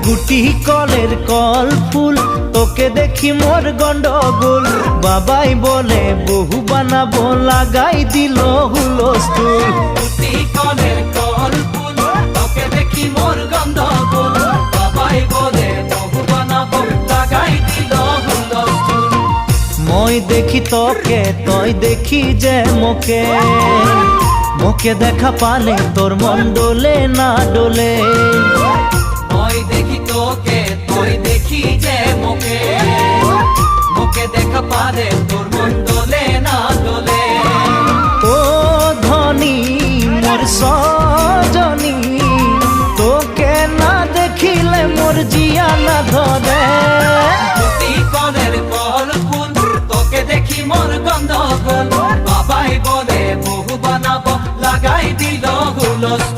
গুটি কলের কল ফুল, তোকে দেখি মোর গন্ডগোল। বাবাই বলে বহু বানাবো, লাগাই দিল হুলস্থুল। গুটি কলের কল ফুল, তোকে দেখি মোর গন্ডগোল। বাবাই বলে বহু বানাবো, লাগাই দিল হুলস্থুল। মই দেখি তোকে, তই দেখি যে মোকে, মোকে দেখা পালে তোর মন ডোলে না ডোলে। মই দেখি তোকে, তুই দেখি যে মোকে, মোকে দেখা পারে তোর মন দোলে না দোলে। ও ধনী মোর সজনী, তোকে না দেখিলে মোর জিয়া না ধরে। গুটি কলের কল ফুল, তোকে দেখি মোর গন্ধগোল। বাবাই বলে বহু বানাবো, লাগাই দিল